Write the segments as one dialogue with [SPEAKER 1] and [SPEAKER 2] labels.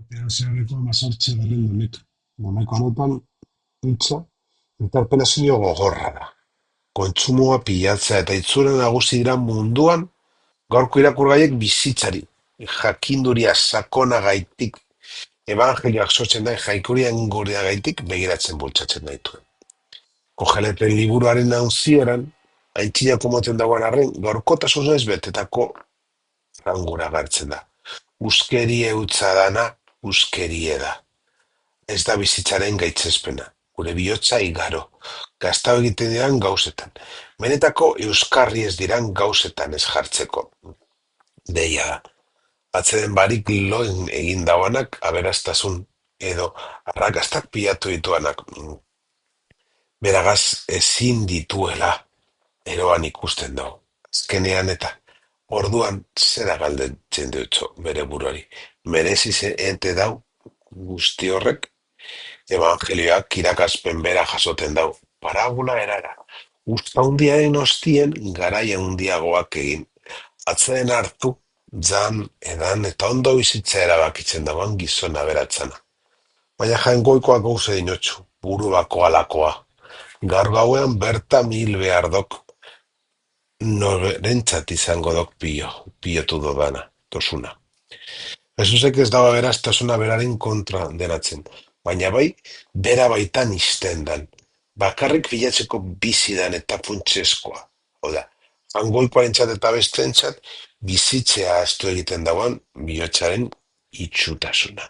[SPEAKER 1] Zeharreko 18. honek. Momentu honetan, hitza, interpelazio gogorra da. Kontsumoa pilatzea eta itzura nagusi dira munduan, gaurko irakurgaiek bizitzari, jakinduria sakonagaitik, evangelioak sortzen da, jainkurien gaitik begiratzen bultzatzen daituen. Kogeleten liburuaren nauzieran, aintzinako moten dagoen arren, gaurkotasun ez betetako rangura gartzen da. Uskerie utza dana, uskerie da. Ez da bizitzaren gaitzespena, gure bihotza igaro, gaztau egiten diran gauzetan. Benetako euskarri ez diran gauzetan ez jartzeko. Deia da, atzeden barik loen egin dauanak aberastasun edo arrakastak pilatu dituanak. Beragaz ezin dituela eroan ikusten dago. Azkenean eta orduan zera galdetzen dutxo bere buruari. Merezi ente dau guzti horrek evangelioak irakaspen bera jasoten dau. Parabola erara. Usta hundiaren ostien garaia hundiagoak egin. Atzeen hartu, jan, edan eta ondo bizitza erabakitzen dagoan gizona beratzana. Baina jaingoikoak gauze dinotxu, buru bako alakoa. Gaur gauean berta mil behar dok, norentzat izango dok pilotu dodana, tosuna. Jesusek ez dago beraztasuna beraren kontra denatzen, baina bai, bera baitan izten dan. Bakarrik bilatzeko bizidan eta funtseskoa. Oda, angoikoarentzat eta bestentzat, bizitzea astu egiten dagoan bihotzaren itxutasuna.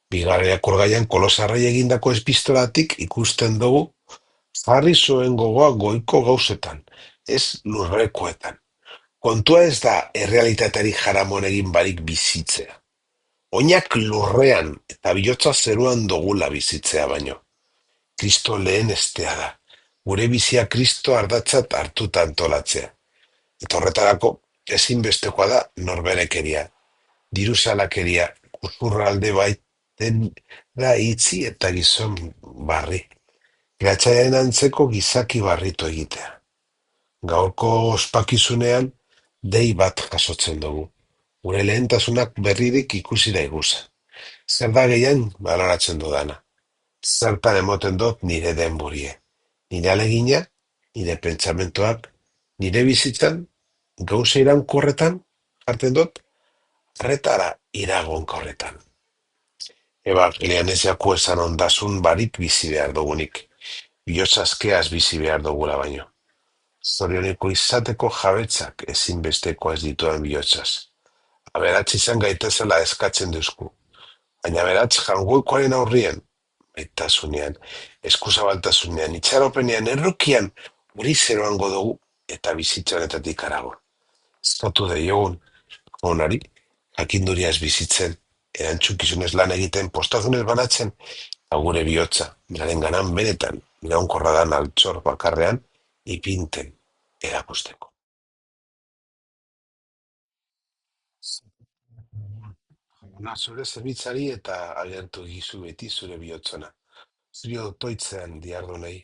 [SPEAKER 1] Bigarreak orgaian kolosarrai egindako epistolatik ikusten dugu jarri zuen gogoa goiko gauzetan, ez lurrekoetan. Kontua ez da errealitateari jaramon egin barik bizitzea. Oinak lurrean eta bihotza zeruan dugula bizitzea baino. Kristo lehen estea da. Gure bizia Kristo ardatzat hartuta antolatzea. Eta horretarako ezinbestekoa da norberekeria, diruzalakeria, kusurralde baiten da itzi eta gizon barri. Gatzaien antzeko gizaki barritu egitea. Gaurko ospakizunean dei bat jasotzen dugu. Gure lehentasunak berririk ikusi da iguza. Zer da gehien baloratzen dudana. Zertan emoten dut nire denborie. Nire alegina, nire pentsamentoak, nire bizitzan, gauza iraunkorretan, jartzen dut, arretara iragonkorretan. Evangelian ez jaku esan ondasun barik bizi behar dugunik. Bihotz askeaz bizi behar dugula baino. Zorioneko izateko jabetzak ezinbesteko ez dituen bihotzaz. Aberats izan gaitezela eskatzen duzku. Baina aberats jangoikoaren aurrien, baitasunean, eskuzabaltasunean, itxaropenean, errukian, hori zeroango dugu eta bizitza honetatik harago. Eskatu diogun, onari, jakinduriaz bizitzen, erantzukizunez lan egiten, postazunez banatzen, eta gure bihotza, beraren ganan benetan, iraunkorra dan altxor bakarrean, ipinten erakusteko. Jauna, zure zerbitzari eta agertu egizu beti zure bihotzona. Zuri otoitzean diardu nahi.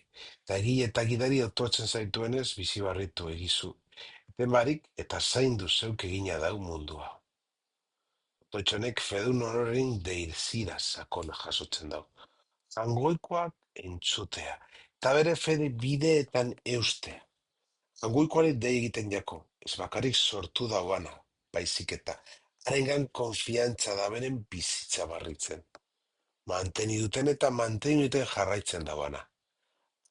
[SPEAKER 1] Eta egile eta gidari ototzen zaituenez bizi barritu egizu. Etenbarik eta zaindu zeuk egina dau mundua. Otoitzonek fedun honoren deirzira sakona jasotzen dau. Zangoikoak entzutea. Eta bere fede bideetan eustea. Zangoikoari dei egiten jako. Ez bakarrik sortu dauana. Baizik eta harengan konfiantza da beren bizitza barritzen. Manteni duten eta manteni duten jarraitzen dauana.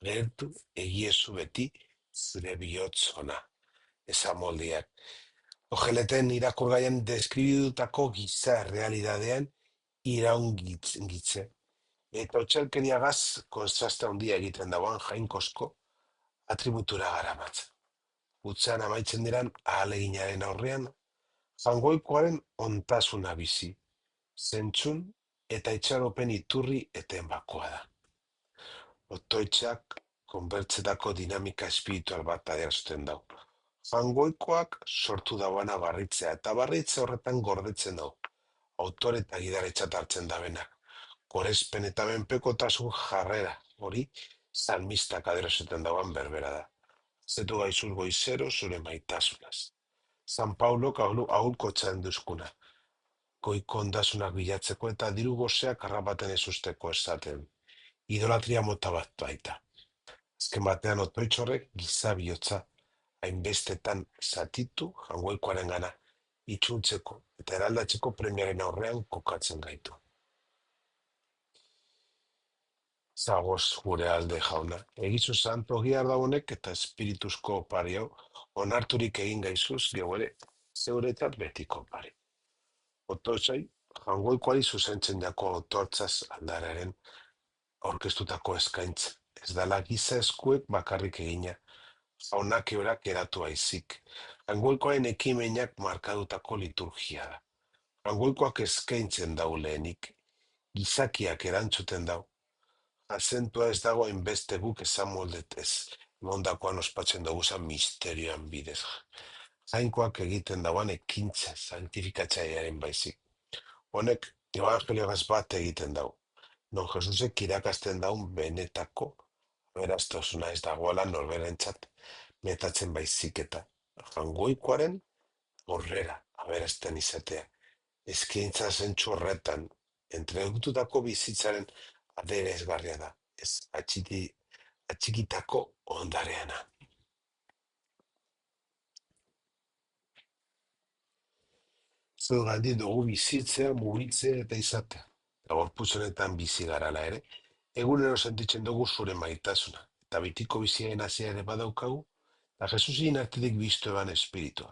[SPEAKER 1] Gertu egiezu beti zure bihotz ona. Esa moldiak. Ogeleten irakurgaian deskribidutako giza realidadean iraungitze. Eta otxalkeriagaz kontraste handia egiten dauan jainkosko atributura garamatza. Utzan amaitzen diran ahaleginaren aurrean, jangoikoaren ontasuna bizi, zentzun eta itxaropen iturri eten bakoa da. Otoitzak konbertzetako dinamika espiritual bat adierazten dau. Jangoikoak sortu dauana barritzea eta barritze horretan gordetzen dau. Autore eta gidaretzat hartzen da benak. Gorespen eta menpekotasun jarrera, hori salmistak adierazten dauan berbera da. Zetu gaizuz goizero zure maitasunaz. San Paulok aholko txan duzkuna. goiko ondasunak bilatzeko eta diru goseak harrapaten ez usteko esaten. Idolatria mota bat baita. Azken batean otoitz horrek giza bihotza hainbestetan zatitu jangoikoaren gana itzultzeko eta eraldatzeko premiaren aurrean kokatzen gaitu. Zagoz gure alde jauna. Egizu santo giar da honek eta espirituzko opari hau onarturik egin gaizuz geu ere zeuretzat betiko opari. Otoitzai, jangoikoari zuzentzen jako otortzaz aldararen aurkeztutako eskaintza. Ez dala giza eskuek bakarrik egina, jaunak eurak eratu aizik. Jangoikoaren ekimenak markadutako liturgia da. Jangoikoak eskaintzen dau lehenik, gizakiak erantzuten dau. Azentua ez dago hainbeste guk esan moldetez, mondakoan ospatzen duguzan misterioan bidez. Jainkoak egiten dauan ekintza, santifikatzailearen baizik. Honek, evangelioaz bat egiten dau. Non Jesusek irakasten daun benetako, aberastasuna ez dagoela norberentzat, metatzen baizik eta jangoikoaren horrera aberasten izatea. Eskaintza zentsu horretan, entregututako bizitzaren adierazgarria da, ez atxikitako ondareana. Zer galdi dugu bizitzea, mugitzea eta izatea. Eta gorputz honetan bizi garala ere, egunero sentitzen dugu zure maitasuna. Eta bitiko biziaren hasia ere badaukagu, eta Jesusin artetik biztu eban espiritua.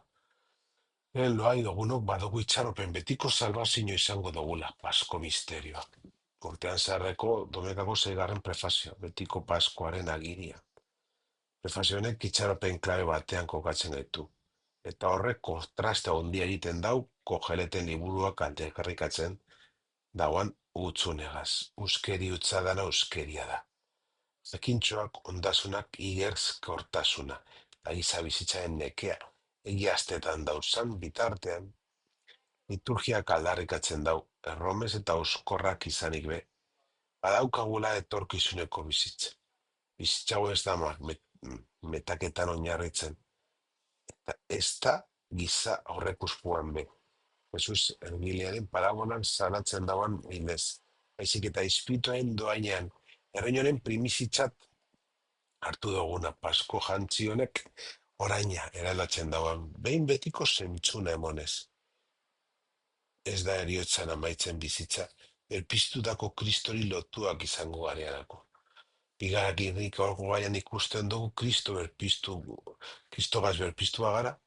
[SPEAKER 1] Eren loai dugunok badugu itxaropen betiko salvazio izango dugula, Pasko misterioa. Urtean zaharreko domekako 6. prefazio, betiko Paskoaren agiria. Prefazio honek itxaropen klabe batean kokatzen gaitu. Eta horrek kontraste handia egiten dau, kogeleten liburuak aldekarrikatzen dauan utzunegaz. Uskeri utza dana uskeria da. Zakintxoak ondasunak igerz kortasuna, eta giza bizitzaren nekea, egiaztetan dauzan bitartean, liturgiak aldarrikatzen dau, erromez eta euskorrak izanik be, badaukagula etorkizuneko bizitza. Bizitzago ez da metaketan oinarritzen, eta ez da giza aurrekuspuan be. Jesus ergilearen parabolan zanatzen dauan inez. Baizik eta izpituen doainean, erreinoren primizitzat hartu duguna Pasko jantzi honek oraina eraldatzen dauan, behin betiko zentzuna emonez. Ez da eriotzan amaitzen bizitza, berpiztutako kristori lotuak izango garearako. Bigarak irrik orgoaian ikusten dugu Kristogaz berpiztua gara,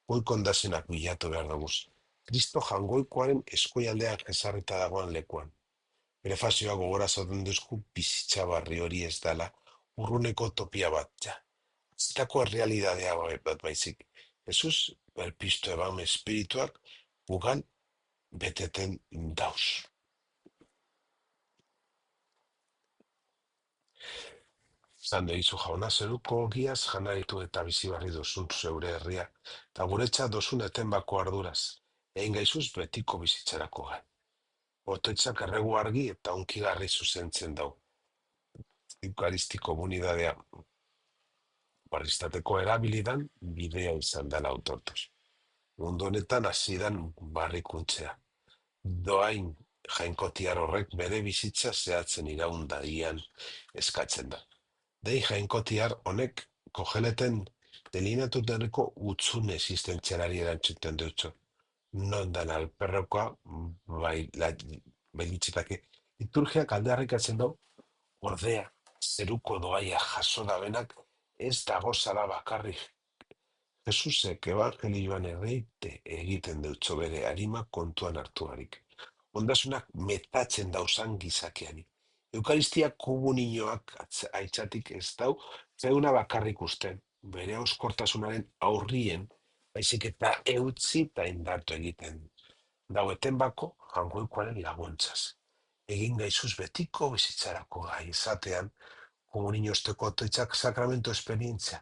[SPEAKER 1] goiko ondasenak bilatu behar duguz. Kristo jangoikoaren eskuialdeak ezarrita dagoan lekuan. Prefazioa gogora zaten duzku bizitza barri hori ez dala, urruneko topia bat, ja. Zitako realidadea bat baizik. Jesus, berpiztu eban espirituak, gugan beteten dauz. Zande izu jauna zeruko giaz janaritu eta bizi barri dozun zeure herria, eta guretza dozun etenbako arduraz, egin gaizuz betiko bizitzarako gai. Otoitzak erregu argi eta onkigarri zuzentzen dau. Eukaristiko komunidadea barriztateko erabilidan bidea izan dela autortuz. Mundu honetan hasidan barrikuntzea. Doain jainkotiar horrek bere bizitza zehatzen iraundaian eskatzen da. Dei jainkotiar honek kogeleten delinatuteneko utzune existentzialari erantzuten dutxo. Non dan alperrokoa bailitzetake. Liturgiak aldeharrikatzen dau, ordea, zeruko doaia jaso da benak, ez dago zala bakarrik. Jesusek evangelioan erreite egiten dutxo bere harima kontuan hartu harik. Ondasunak metatzen dauzan gizakeari. Eukaristia komunioak aitzatik ez dau, zeuna bakarrik usten, bere auskortasunaren aurrien, baizik eta eutzi eta indartu egiten. Daueten bako, jangoikoaren laguntzaz. Egin gaizuz betiko bizitzarako gai izatean, komuniosteko otoitzak sakramento esperientzia,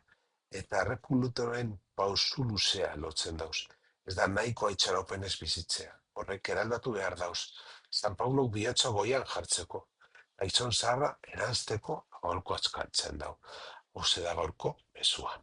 [SPEAKER 1] eta errepulutoroen pausu luzea lotzen dauz. Ez da nahiko itxaropen ez bizitzea. Horrek eraldatu behar dauz. San Paulok bihotza goian jartzeko. Gaitzon zaharra eranzteko gaurko atzkatzen dau. Hose da gaurko mesua.